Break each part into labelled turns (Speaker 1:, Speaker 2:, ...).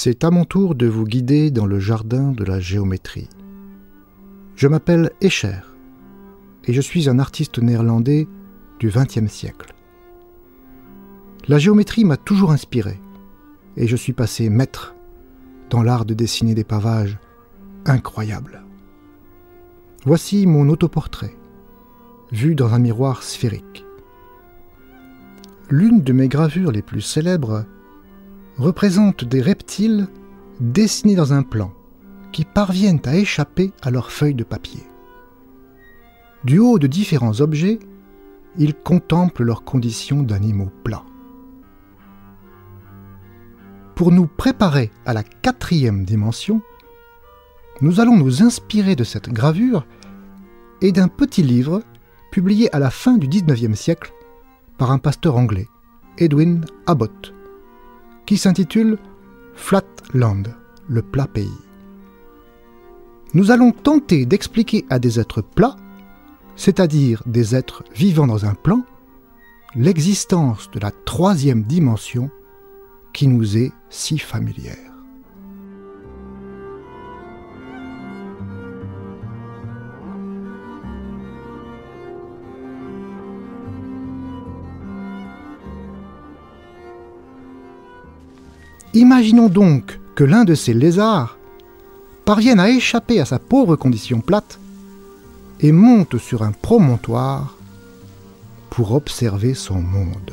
Speaker 1: C'est à mon tour de vous guider dans le jardin de la géométrie. Je m'appelle Escher et je suis un artiste néerlandais du XXe siècle. La géométrie m'a toujours inspiré et je suis passé maître dans l'art de dessiner des pavages incroyables. Voici mon autoportrait, vu dans un miroir sphérique. L'une de mes gravures les plus célèbres représente des reptiles dessinés dans un plan qui parviennent à échapper à leurs feuilles de papier. Du haut de différents objets, ils contemplent leurs conditions d'animaux plats. Pour nous préparer à la 4e dimension, nous allons nous inspirer de cette gravure et d'un petit livre publié à la fin du XIXe siècle par un pasteur anglais, Edwin Abbott, qui s'intitule « Flat Land, le plat pays ». Nous allons tenter d'expliquer à des êtres plats, c'est-à-dire des êtres vivant dans un plan, l'existence de la 3e dimension qui nous est si familière. Imaginons donc que l'un de ces lézards parvienne à échapper à sa pauvre condition plate et monte sur un promontoire pour observer son monde.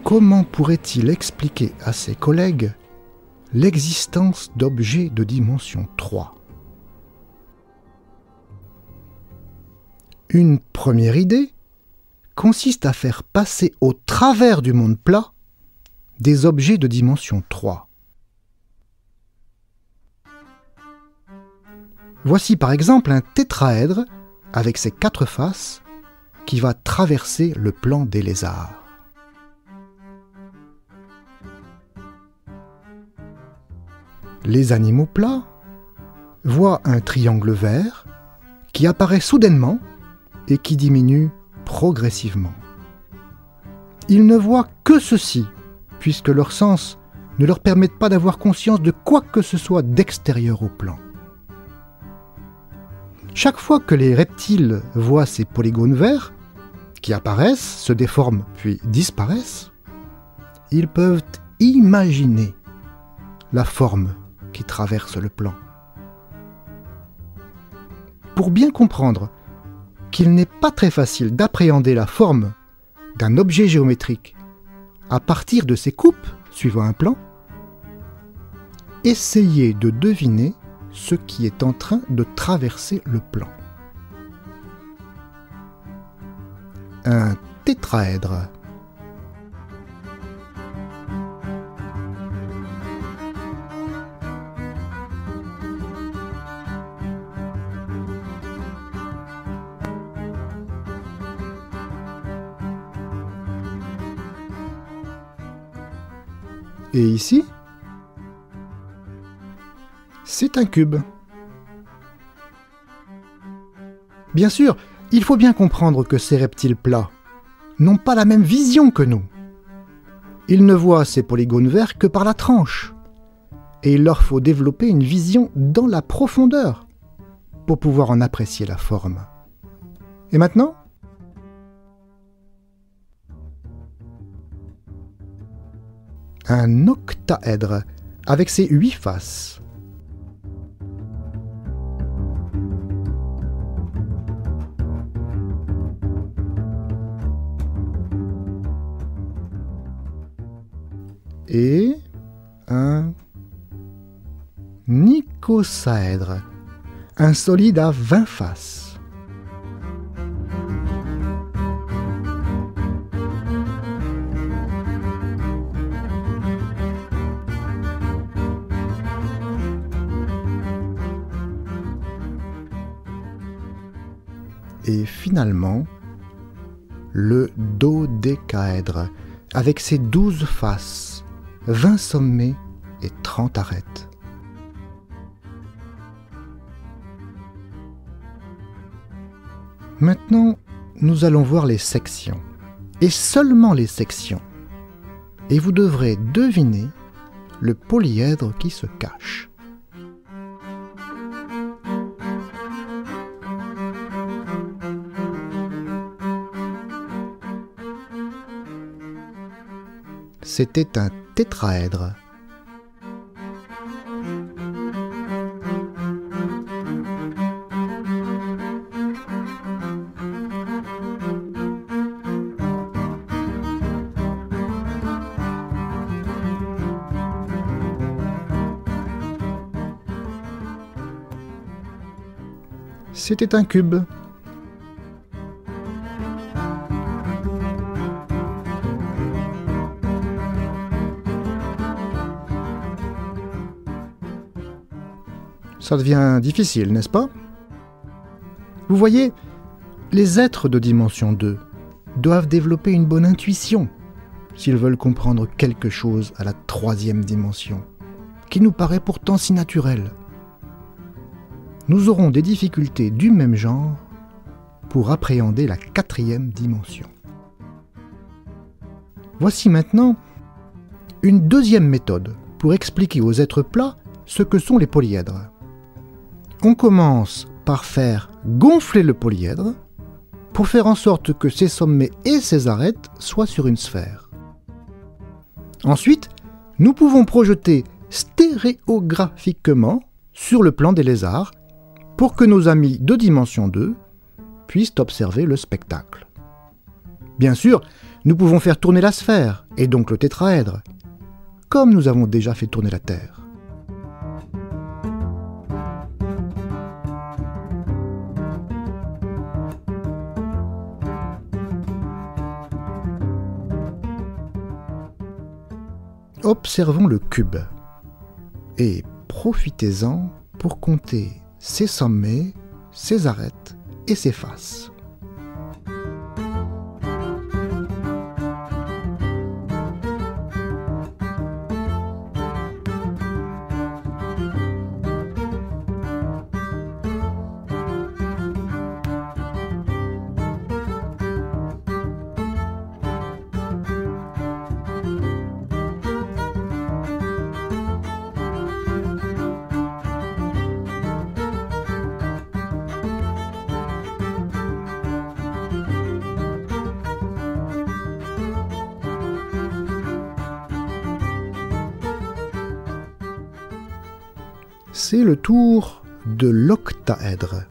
Speaker 1: Comment pourrait-il expliquer à ses collègues l'existence d'objets de dimension 3 ? Une première idée consiste à faire passer au travers du monde plat des objets de dimension 3. Voici par exemple un tétraèdre avec ses 4 faces qui va traverser le plan des lézards. Les animaux plats voient un triangle vert qui apparaît soudainement et qui diminue progressivement. Ils ne voient que ceci, puisque leurs sens ne leur permettent pas d'avoir conscience de quoi que ce soit d'extérieur au plan. Chaque fois que les reptiles voient ces polygones verts, qui apparaissent, se déforment puis disparaissent, ils peuvent imaginer la forme qui traverse le plan. Pour bien comprendre qu'il n'est pas très facile d'appréhender la forme d'un objet géométrique à partir de ses coupes suivant un plan, essayez de deviner ce qui est en train de traverser le plan. Un tétraèdre. Et ici, c'est un cube. Bien sûr, il faut bien comprendre que ces reptiles plats n'ont pas la même vision que nous. Ils ne voient ces polygones verts que par la tranche, et il leur faut développer une vision dans la profondeur pour pouvoir en apprécier la forme. Et maintenant ? Un octaèdre avec ses 8 faces. Et un icosaèdre, un solide à 20 faces. Et finalement, le dodécaèdre, avec ses 12 faces, 20 sommets et 30 arêtes. Maintenant, nous allons voir les sections, et seulement les sections, et vous devrez deviner le polyèdre qui se cache. C'était un tétraèdre. C'était un cube. Ça devient difficile, n'est-ce pas? Vous voyez, les êtres de dimension 2 doivent développer une bonne intuition s'ils veulent comprendre quelque chose à la 3e dimension, qui nous paraît pourtant si naturelle. Nous aurons des difficultés du même genre pour appréhender la 4e dimension. Voici maintenant une deuxième méthode pour expliquer aux êtres plats ce que sont les polyèdres. On commence par faire gonfler le polyèdre pour faire en sorte que ses sommets et ses arêtes soient sur une sphère. Ensuite, nous pouvons projeter stéréographiquement sur le plan des lézards pour que nos amis de dimension 2 puissent observer le spectacle. Bien sûr, nous pouvons faire tourner la sphère, et donc le tétraèdre, comme nous avons déjà fait tourner la Terre. Observons le cube et profitez-en pour compter ses sommets, ses arêtes et ses faces. C'est le tour de l'octaèdre.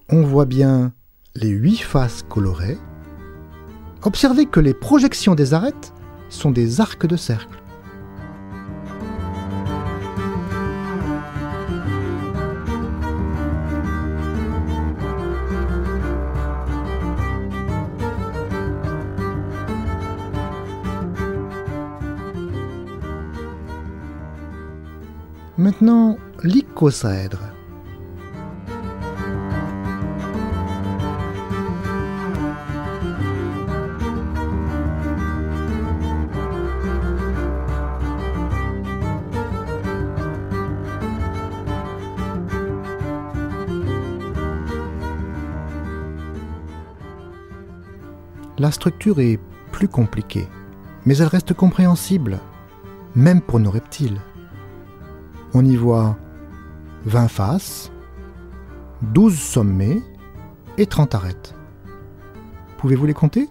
Speaker 1: On voit bien les 8 faces colorées. Observez que les projections des arêtes sont des arcs de cercle. Maintenant, l'icosaèdre. La structure est plus compliquée, mais elle reste compréhensible, même pour nos reptiles. On y voit 20 faces, 12 sommets et 30 arêtes. Pouvez-vous les compter?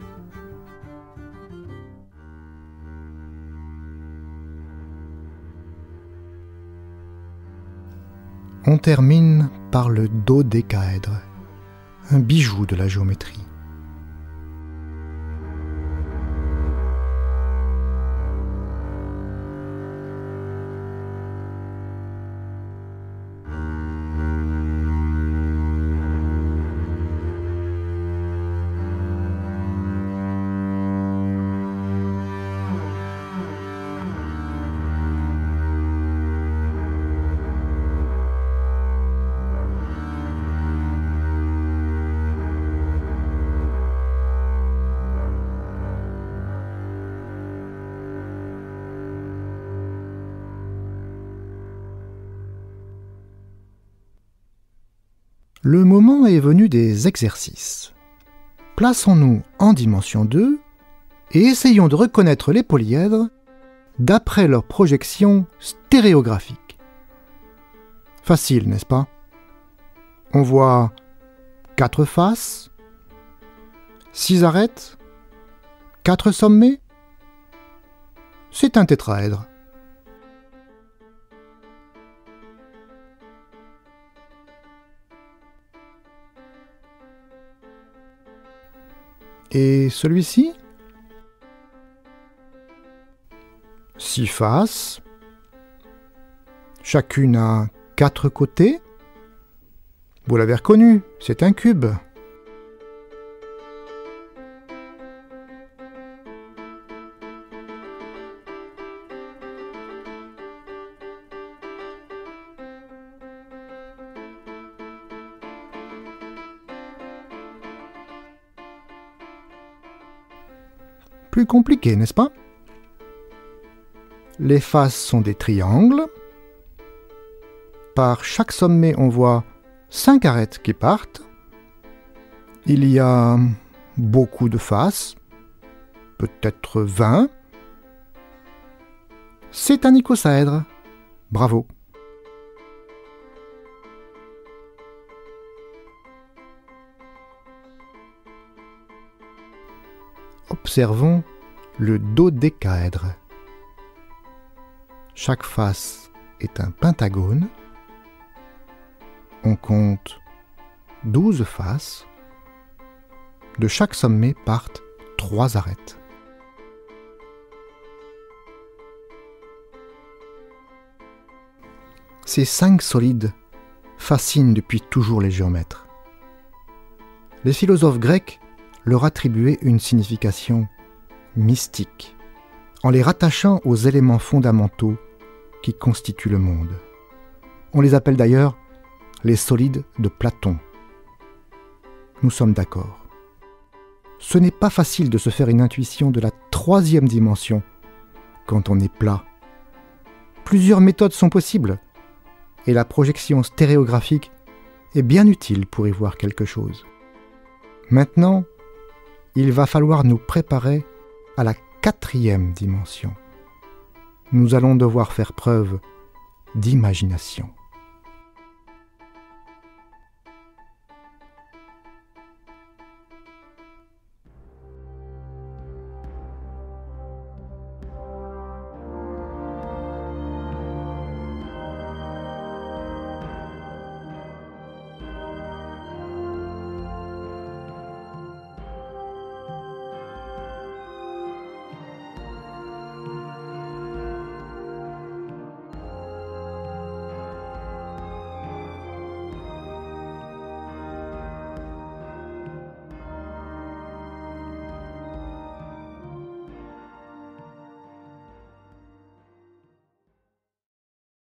Speaker 1: On termine par le dodécaèdre, un bijou de la géométrie. Le moment est venu des exercices. Plaçons-nous en dimension 2 et essayons de reconnaître les polyèdres d'après leur projection stéréographique. Facile, n'est-ce pas? On voit 4 faces, 6 arêtes, 4 sommets. C'est un tétraèdre. Et celui-ci? 6 faces, chacune a 4 côtés. Vous l'avez reconnu, c'est un cube. Plus compliqué, n'est-ce pas? Les faces sont des triangles. Par chaque sommet, on voit 5 arêtes qui partent. Il y a beaucoup de faces, peut-être 20. C'est un icosaèdre. Bravo. Observons le dodécaèdre. Chaque face est un pentagone. On compte 12 faces. De chaque sommet partent 3 arêtes. Ces 5 solides fascinent depuis toujours les géomètres. Les philosophes grecs leur attribuaient une signification mystique, en les rattachant aux éléments fondamentaux qui constituent le monde. On les appelle d'ailleurs les solides de Platon. Nous sommes d'accord. Ce n'est pas facile de se faire une intuition de la 3e dimension quand on est plat. Plusieurs méthodes sont possibles, et la projection stéréographique est bien utile pour y voir quelque chose. Maintenant, il va falloir nous préparer à la 4e dimension. Nous allons devoir faire preuve d'imagination.